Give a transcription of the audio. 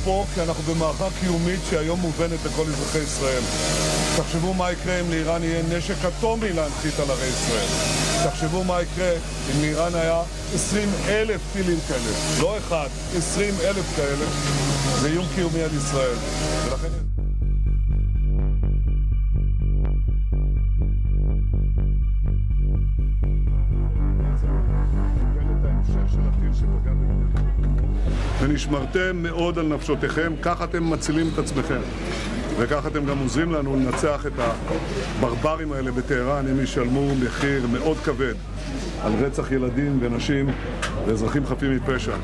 פה כי אנחנו במערכה קיומית שהיום מובנת לכל אזרחי ישראל. תחשבו מה יקרה אם לאיראן יהיה נשק אטומי להנחית על ערי ישראל. תחשבו מה יקרה אם לאיראן היה 20,000 טילים כאלה. לא אחד, 20,000 כאלה. זה איום קיומי על ישראל. ולכן... ונשמרתם מאוד על נפשותיכם, כך אתם מצילים את עצמכם. וכך אתם גם עוזרים לנו לנצח את הברברים האלה בטהרן, הם ישלמו מחיר מאוד כבד על רצח ילדים ונשים ואזרחים חפים מפשע.